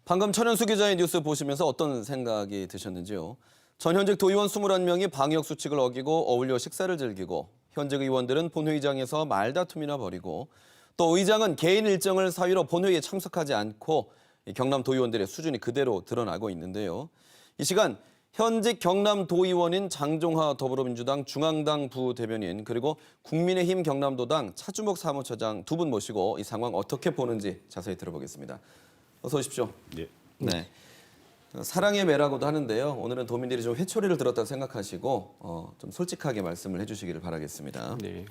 방금 천연수 기자의 뉴스 보시면서 어떤 생각이 드셨는지요? 전현직 도의원 21명이 방역 수칙을 어기고 어울려 식사를 즐기고 현직 의원들은 본회의장에서 말다툼이나 벌이고 또 의장은 개인 일정을 사유로 본회의에 참석하지 않고 경남 도의원들의 수준이 그대로 드러나고 있는데요. 이 시간 현직 경남 도의원인 장종하 더불어민주당 중앙당 부대변인 그리고 국민의힘 경남도당 차주목 사무처장 두 분 모시고 이 상황 어떻게 보는지 자세히 들어보겠습니다. 어서 오십시오. 예. 네. 사랑의 매라고도 하는데요. 오늘은 도민들이 좀 회초리를 들었다고 생각하시고 좀 솔직하게 말씀을 해주시기를 바라겠습니다. 네.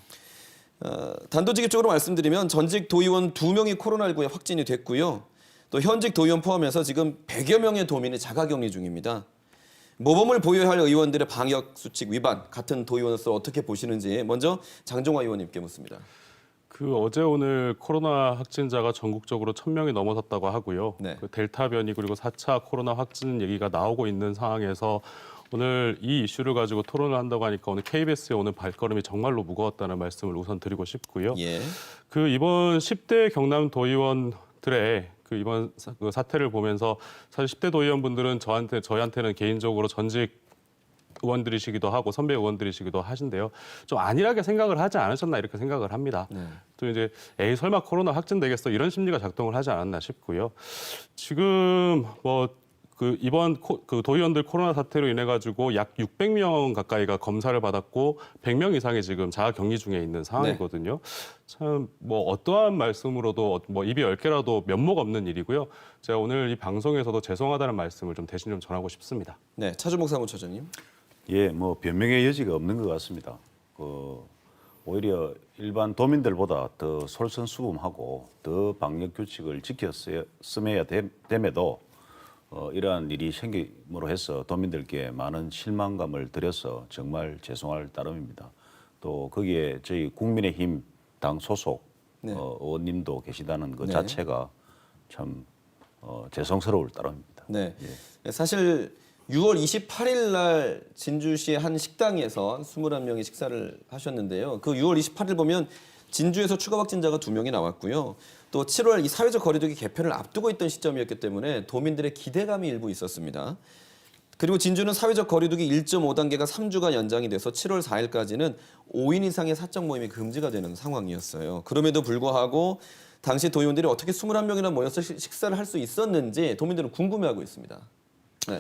단도직입적으로 말씀드리면 전직 도의원 2명이 코로나19에 확진이 됐고요. 또 현직 도의원 포함해서 지금 100여 명의 도민이 자가격리 중입니다. 모범을 보여야 할 의원들의 방역 수칙 위반, 같은 도의원으로서 어떻게 보시는지 먼저 장종화 의원님께 묻습니다. 어제 오늘 코로나 확진자가 전국적으로 1,000명이 넘어섰다고 하고요. 네. 델타 변이 그리고 4차 코로나 확진 얘기가 나오고 있는 상황에서 오늘 이 이슈를 가지고 토론을 한다고 하니까 오늘 KBS에 오는 발걸음이 정말로 무거웠다는 말씀을 우선 드리고 싶고요. 예. 이번 10대 경남 도의원들의 이번 사태를 보면서 사실 10대 도의원분들은 저희한테는 개인적으로 전직 의원들이시기도 하고 선배 의원들이시기도 하신데요. 좀 안일하게 생각을 하지 않으셨나 이렇게 생각을 합니다. 네. 또 이제 에이 설마 코로나 확진되겠어 이런 심리가 작동을 하지 않았나 싶고요. 지금 이번 도의원들 코로나 사태로 인해 가지고 약 600명 가까이가 검사를 받았고 100명 이상이 지금 자가격리 중에 있는 상황이거든요. 참 어떠한 말씀으로도 입이 10개라도 면목 없는 일이고요. 제가 오늘 이 방송에서도 죄송하다는 말씀을 좀 대신 좀 전하고 싶습니다. 네, 차주목 사무처장님. 예, 변명의 여지가 없는 것 같습니다. 오히려 일반 도민들보다 더 솔선수범하고 더 방역 규칙을 지켰음에야 됨에도 이러한 일이 생김으로 해서 도민들께 많은 실망감을 드려서 정말 죄송할 따름입니다. 또 거기에 저희 국민의힘 당 소속 네. 의원님도 계시다는 것 네. 자체가 참 죄송스러울 따름입니다. 네. 사실 6월 28일 날 진주시의 한 식당에서 21명이 식사를 하셨는데요. 그 6월 28일 보면 진주에서 추가 확진자가 2명이 나왔고요. 또 7월 이 사회적 거리두기 개편을 앞두고 있던 시점이었기 때문에 도민들의 기대감이 일부 있었습니다. 그리고 진주는 사회적 거리두기 1.5단계가 3주간 연장이 돼서 7월 4일까지는 5인 이상의 사적 모임이 금지가 되는 상황이었어요. 그럼에도 불구하고 당시 도의원들이 어떻게 21명이나 모여서 식사를 할 수 있었는지 도민들은 궁금해하고 있습니다. 네.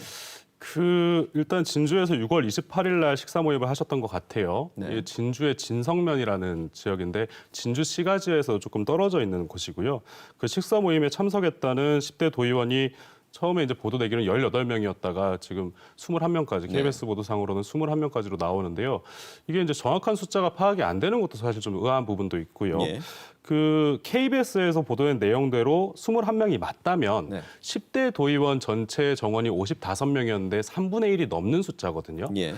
일단 진주에서 6월 28일 날 식사 모임을 하셨던 것 같아요. 네. 이게 진주의 진성면이라는 지역인데 진주 시가지에서 조금 떨어져 있는 곳이고요. 그 식사 모임에 참석했다는 10대 도의원이 처음에 이제 보도되기는 18명이었다가 지금 21명까지 KBS 보도상으로는 21명까지로 나오는데요. 이게 이제 정확한 숫자가 파악이 안 되는 것도 사실 좀 의아한 부분도 있고요. 예. KBS에서 보도된 내용대로 21명이 맞다면 네. 10대 도의원 전체 정원이 55명이었는데 3분의 1이 넘는 숫자거든요. 예.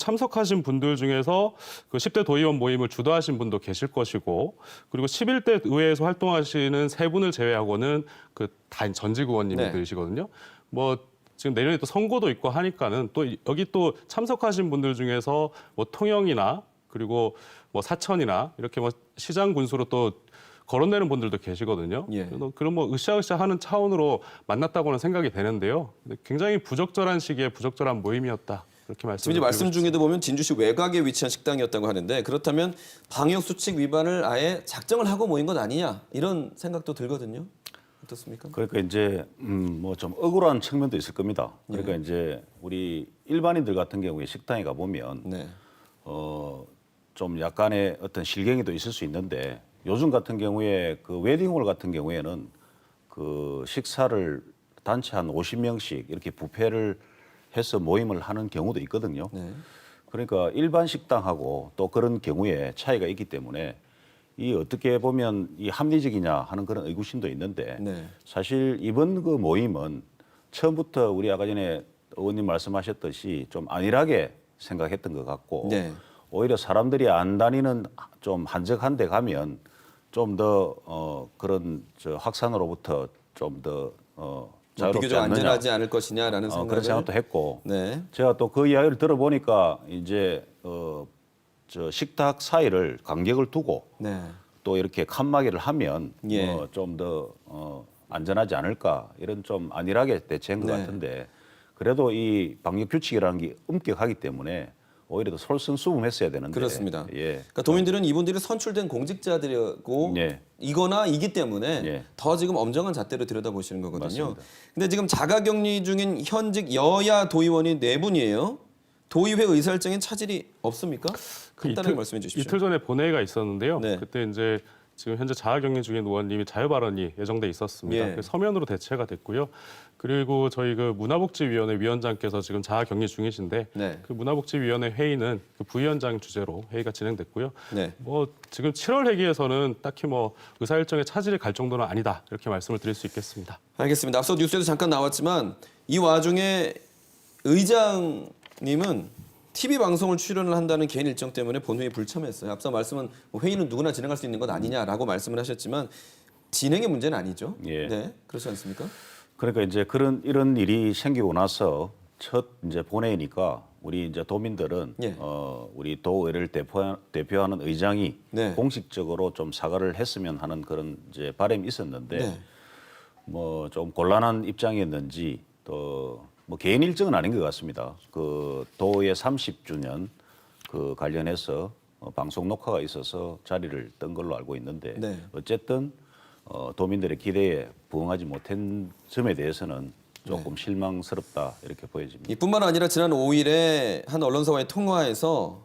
참석하신 분들 중에서 10대 도의원 모임을 주도하신 분도 계실 것이고, 그리고 11대 의회에서 활동하시는 세 분을 제외하고는 다 전직 의원님들이시거든요. 지금 내년에 또 선거도 있고 하니까는 또 여기 또 참석하신 분들 중에서 통영이나 그리고 사천이나 이렇게 시장 군수로 또 거론되는 분들도 계시거든요. 예. 그런 으쌰으쌰 하는 차원으로 만났다고는 생각이 되는데요. 굉장히 부적절한 시기에 부적절한 모임이었다. 그렇게 지금 이제 말씀 중에도 보면 진주시 외곽에 위치한 식당이었다고 하는데 그렇다면 방역 수칙 위반을 아예 작정을 하고 모인 것 아니냐 이런 생각도 들거든요. 어떻습니까? 그러니까 이제 좀 억울한 측면도 있을 겁니다. 그러니까 이제 우리 일반인들 같은 경우에 식당에 가 보면 네. 좀 약간의 어떤 실갱이도 있을 수 있는데 요즘 같은 경우에 웨딩홀 같은 경우에는 식사를 단체 한 50명씩 이렇게 뷔페를 해서 모임을 하는 경우도 있거든요. 네. 그러니까 일반 식당하고 또 그런 경우에 차이가 있기 때문에 이 어떻게 보면 이 합리적이냐 하는 그런 의구심도 있는데 네. 사실 이번 모임은 처음부터 우리 아까 전에 의원님 말씀하셨듯이 좀 안일하게 생각했던 것 같고 네. 오히려 사람들이 안 다니는 좀 한적한 데 가면 좀 더 그런 확산으로부터 좀 더 자유롭지 비교적 않느냐. 안전하지 않을 것이냐라는 생각을 그런 생각도 했고 네. 제가 또 그 이야기를 들어보니까 이제 식탁 사이를 간격을 두고 네. 또 이렇게 칸막이를 하면 예. 좀 더 안전하지 않을까 이런 좀 안일하게 대처한 것 네. 같은데 그래도 이 방역 규칙이라는 게 엄격하기 때문에 오히려 더 솔선수범했어야 되는데 그렇습니다. 예. 그러니까 도민들은 이분들이 선출된 공직자들이고 예. 이거나 이기 때문에 예. 더 지금 엄정한 잣대로 들여다보시는 거거든요. 맞습니다. 근데 지금 자가격리 중인 현직 여야 도의원이 4분이에요. 도의회 의사일정엔 차질이 없습니까? 간단하게 말씀해 주십시오. 이틀 전에 본회의가 있었는데요. 네. 그때 이제 지금 현재 자가격리 중인 의원님이 자유 발언이 예정돼 있었습니다. 예. 그래서 서면으로 대체가 됐고요. 그리고 저희 그 문화복지위원회 위원장께서 지금 자가격리 중이신데 네. 그 문화복지위원회 회의는 그 부위원장 주재로 회의가 진행됐고요. 네. 뭐 지금 7월 회기에서는 딱히 뭐 의사 일정에 차질이 갈 정도는 아니다 이렇게 말씀을 드릴 수 있겠습니다. 알겠습니다. 앞서 뉴스에도 잠깐 나왔지만 이 와중에 의장님은 TV 방송을 출연을 한다는 개인 일정 때문에 본회의에 불참했어요. 앞서 말씀은 뭐 회의는 누구나 진행할 수 있는 것 아니냐라고 말씀을 하셨지만 진행의 문제는 아니죠. 예. 네, 그렇지 않습니까? 그러니까 이제 이런 일이 생기고 나서 첫 이제 본회의니까 우리 이제 도민들은 예. 우리 도의회를 대표하는 의장이 네. 공식적으로 좀 사과를 했으면 하는 그런 이제 바람이 있었는데 네. 뭐 좀 곤란한 입장이었는지 또 뭐 개인 일정은 아닌 것 같습니다. 그 도의 30주년 그 관련해서 방송 녹화가 있어서 자리를 뜬 걸로 알고 있는데 네. 어쨌든 도민들의 기대에 부응하지 못한 점에 대해서는 조금 실망스럽다 이렇게 보여집니다. 이뿐만 아니라 지난 5일에 한 언론사와의 통화에서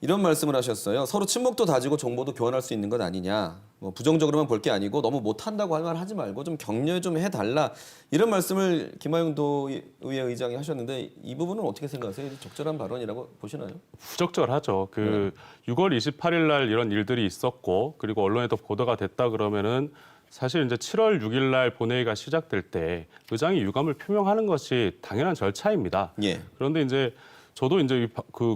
이런 말씀을 하셨어요. 서로 친목도 다지고 정보도 교환할 수 있는 것 아니냐. 뭐 부정적으로만 볼 게 아니고 너무 못한다고 할 말 하지 말고 좀 격려 좀 해달라. 이런 말씀을 김하용 도의회 의장이 하셨는데 이 부분은 어떻게 생각하세요? 적절한 발언이라고 보시나요? 부적절하죠. 그 6월 28일 날 이런 일들이 있었고 그리고 언론에도 보도가 됐다 그러면은 사실 이제 7월 6일 날 본회의가 시작될 때 의장이 유감을 표명하는 것이 당연한 절차입니다. 예. 그런데 이제 저도 이제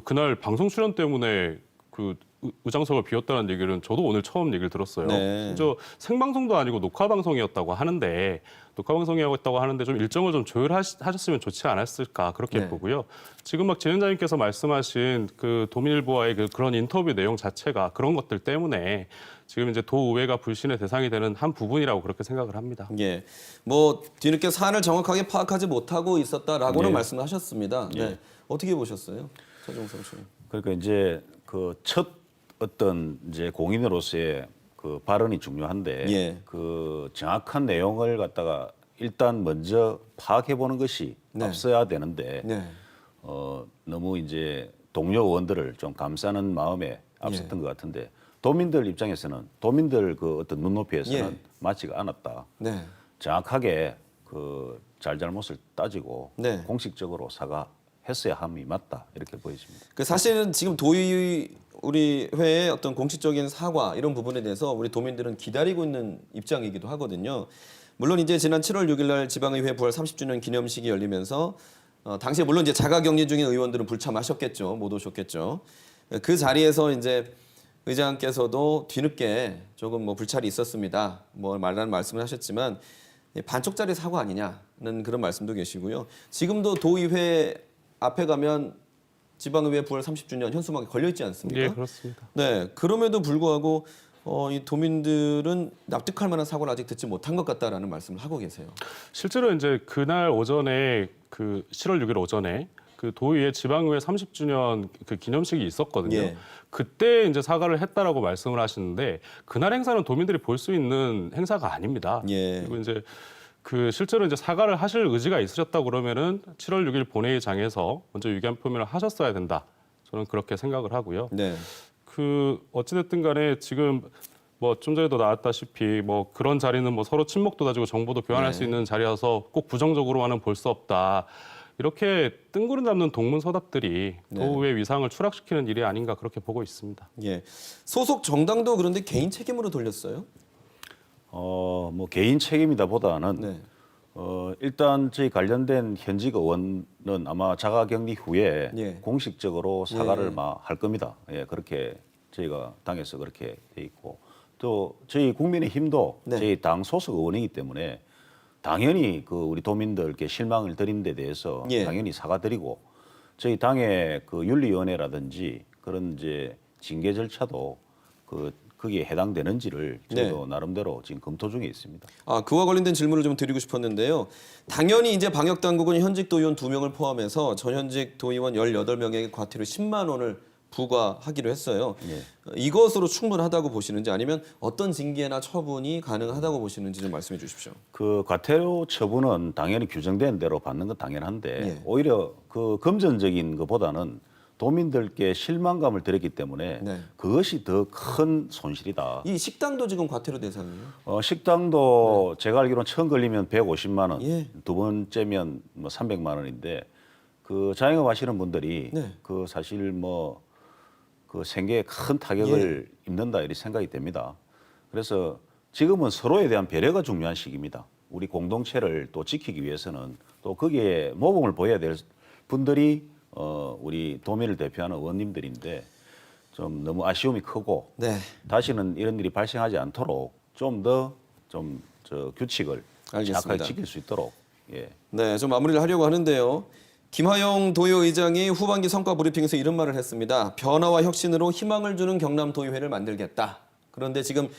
그날 방송 출연 때문에 그 의장석을 비웠다는 얘기는 저도 오늘 처음 얘기를 들었어요. 네. 심지어 생방송도 아니고 녹화 방송이었다고 하는데 좀 일정을 좀 조율하셨으면 좋지 않았을까 그렇게 네. 보고요. 지금 막 진행자님께서 말씀하신 그 도민일보와의 그런 인터뷰 내용 자체가 그런 것들 때문에 지금 이제 도의회가 불신의 대상이 되는 한 부분이라고 그렇게 생각을 합니다. 예. 뭐 뒤늦게 사안을 정확하게 파악하지 못하고 있었다라고는 예. 말씀하셨습니다. 네. 예. 어떻게 보셨어요? 최종성 씨. 그러니까 이제 그 첫 어떤 이제 공인으로서의 그 발언이 중요한데 예. 그 정확한 내용을 갖다가 일단 먼저 파악해 보는 것이 네. 앞서야 되는데 네. 너무 이제 동료 의원들을 좀 감싸는 마음에 앞섰던 것 같은데 도민들 입장에서는 도민들 그 어떤 눈높이에서는 예. 맞지가 않았다. 네. 정확하게 그 잘잘못을 따지고 네. 공식적으로 사과했어야 함이 맞다 이렇게 보여집니다. 그 사실은 지금 우리 회의 어떤 공식적인 사과 이런 부분에 대해서 우리 도민들은 기다리고 있는 입장이기도 하거든요. 물론 이제 지난 7월 6일 날 지방의회 부활 30주년 기념식이 열리면서 당시에 물론 이제 자가격리 중인 의원들은 불참하셨겠죠. 못 오셨겠죠. 그 자리에서 이제 의장께서도 뒤늦게 조금 뭐 불찰이 있었습니다. 뭐 말라는 말씀을 하셨지만 반쪽짜리 사과 아니냐는 그런 말씀도 계시고요. 지금도 도의회 앞에 가면 지방의회 부활 30주년 현수막이 걸려 있지 않습니까? 예, 그렇습니다. 네, 그럼에도 불구하고 이 도민들은 납득할 만한 사고를 아직 듣지 못한 것 같다라는 말씀을 하고 계세요. 실제로 이제 그날 오전에 그 7월 6일 오전에 그 도의회 지방의회 30주년 그 기념식이 있었거든요. 예. 그때 이제 사과를 했다라고 말씀을 하시는데 그날 행사는 도민들이 볼 수 있는 행사가 아닙니다. 예. 그리고 이제 그 실제로 이제 사과를 하실 의지가 있으셨다 그러면은 7월 6일 본회의장에서 먼저 유감 표명을 하셨어야 된다. 저는 그렇게 생각을 하고요. 네. 그 어찌됐든 간에 지금 뭐 좀 전에도 나왔다시피 뭐 그런 자리는 뭐 서로 친목도 다지고 정보도 교환할 네. 수 있는 자리여서 꼭 부정적으로만은 볼 수 없다. 이렇게 뜬구름 잡는 동문서답들이 네. 도의회 위상을 추락시키는 일이 아닌가 그렇게 보고 있습니다. 예. 소속 정당도 그런데 개인 책임으로 돌렸어요? 뭐 개인 책임이다 보다는 네. 일단 저희 관련된 현직 의원은 아마 자가격리 후에 예. 공식적으로 사과를 예. 할 겁니다. 예, 그렇게 저희가 당에서 그렇게 돼 있고 또 저희 국민의힘도 네. 저희 당 소속 의원이기 때문에 당연히 그 우리 도민들께 실망을 드린 데 대해서 예. 당연히 사과드리고 저희 당의 그 윤리위원회라든지 그런 이제 징계 절차도 그 거기에 해당되는지를 네. 저도 나름대로 지금 검토 중에 있습니다. 그와 관련된 질문을 좀 드리고 싶었는데요. 당연히 이제 방역 당국은 현직 도의원 2명을 포함해서 전현직 도의원 18명에게 과태료 10만 원을 부과하기로 했어요. 예. 이것으로 충분하다고 보시는지 아니면 어떤 징계나 처분이 가능하다고 보시는지 좀 말씀해 주십시오. 그 과태료 처분은 당연히 규정된 대로 받는 건 당연한데 예. 오히려 그 금전적인 것보다는 도민들께 실망감을 드렸기 때문에 네. 그것이 더 큰 손실이다. 이 식당도 지금 과태료 대상이에요. 식당도 제가 알기로는 처음 걸리면 150만 원, 예. 두 번째면 뭐 300만 원인데 그 자영업 하시는 분들이 네. 그 사실 뭐 그 생계에 큰 타격을 입는다 이렇게 생각이 됩니다. 그래서 지금은 서로에 대한 배려가 중요한 시기입니다. 우리 공동체를 또 지키기 위해서는 또 거기에 모범을 보여야 될 분들이 우리 도민을 대표하는 의원님들인데 좀 너무 아쉬움이 크고 네. 다시는 이런 일이 발생하지 않도록 좀 더 규칙을 알겠습니다. 정확하게 지킬 수 있도록 예. 네, 좀 마무리를 하려고 하는데요. 김하영 도의회장이 후반기 성과 브리핑에서 이런 말을 했습니다. 변화와 혁신으로 희망을 주는 경남 도의회를 만들겠다. 그런데 지금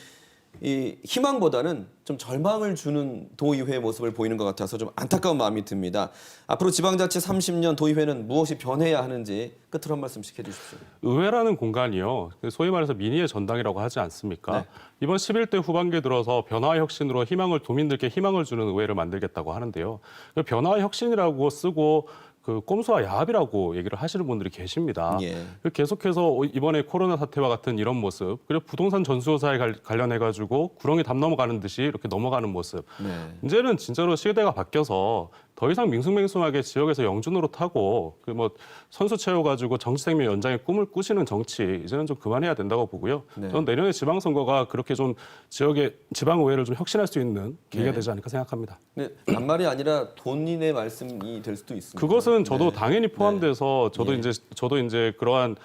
이 희망보다는 좀 절망을 주는 도의회의 모습을 보이는 것 같아서 좀 안타까운 마음이 듭니다. 앞으로 지방자치 30년 도의회는 무엇이 변해야 하는지 끝으로 한 말씀씩 해주십시오. 의회라는 공간이요. 소위 말해서 민의의 전당이라고 하지 않습니까? 네. 이번 11대 후반기에 들어서 변화와 혁신으로 도민들께 희망을 주는 의회를 만들겠다고 하는데요. 그 변화와 혁신이라고 쓰고 그 꼼수와 야합이라고 얘기를 하시는 분들이 계십니다. 예. 계속해서 이번에 코로나 사태와 같은 이런 모습, 그리고 부동산 전수조사에 관련해가지고 구렁이 담 넘어가는 듯이 이렇게 넘어가는 모습. 네. 이제는 진짜로 시대가 바뀌어서 더 이상 밍숭맹숭하게 지역에서 영준으로 그 뭐 선수 채워가지고 정치 생명 연장의 꿈을 꾸시는 정치 이제는 좀 그만해야 된다고 보고요. 네. 저는 내년에 지방선거가 그렇게 좀 지역의 지방의회를 좀 혁신할 수 있는 계기가 네. 되지 않을까 생각합니다. 근데 반말이 아니라 본인의 말씀이 될 수도 있습니다. 그것은 저도 네. 당연히 포함돼서 예. 저도 이제 그러한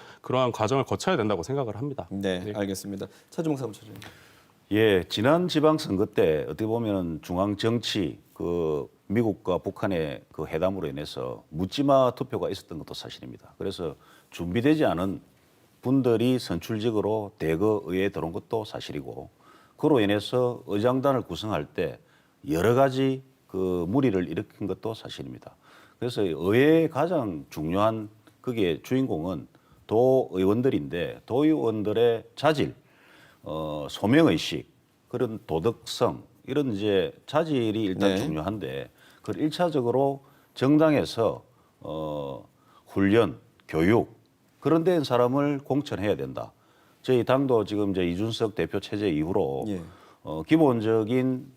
과정을 거쳐야 된다고 생각을 합니다. 네, 알겠습니다. 차주몽 사무처장님. 예, 지난 지방선거 때 어떻게 보면 중앙 정치 그 미국과 북한의 그 회담으로 인해서 묻지마 투표가 있었던 것도 사실입니다. 그래서 준비되지 않은 분들이 선출직으로 대거 의회에 들어온 것도 사실이고 그로 인해서 의장단을 구성할 때 여러 가지 그 무리를 일으킨 것도 사실입니다. 그래서 의회의 가장 중요한 그게 주인공은 도의원들인데 도의원들의 자질, 소명의식, 그런 도덕성 이런 이제 자질이 일단 네. 중요한데 그걸 1차적으로 정당에서 훈련, 교육 그런 데 사람을 공천해야 된다. 저희 당도 지금 이제 이준석 대표 체제 이후로 예. 기본적인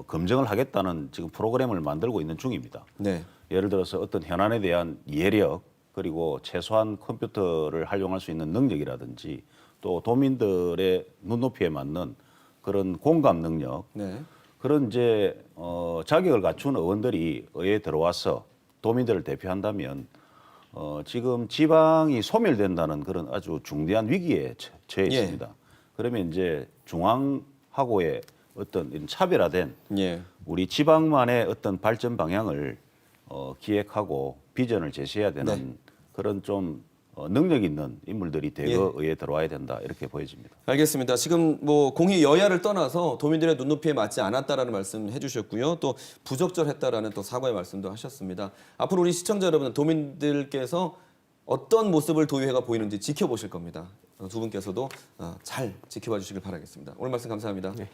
검증을 하겠다는 지금 프로그램을 만들고 있는 중입니다. 네. 예를 들어서 어떤 현안에 대한 이해력 그리고 최소한 컴퓨터를 활용할 수 있는 능력이라든지 또 도민들의 눈높이에 맞는 그런 공감 능력 네. 그런 이제 자격을 갖춘 의원들이 의회에 들어와서 도민들을 대표한다면 지금 지방이 소멸된다는 그런 아주 중대한 위기에 처해 예. 있습니다. 그러면 이제 중앙하고의 어떤 이런 차별화된 예. 우리 지방만의 어떤 발전 방향을 기획하고 비전을 제시해야 되는 네. 그런 좀 능력 있는 인물들이 대거 예. 의회에 들어와야 된다 이렇게 보여집니다. 알겠습니다. 지금 뭐 공의 여야를 떠나서 도민들의 눈높이에 맞지 않았다라는 말씀 해주셨고요. 또 부적절했다라는 또 사과의 말씀도 하셨습니다. 앞으로 우리 시청자 여러분, 도민들께서 어떤 모습을 도의회가 보이는지 지켜보실 겁니다. 두 분께서도 잘 지켜봐 주시길 바라겠습니다. 오늘 말씀 감사합니다. 네.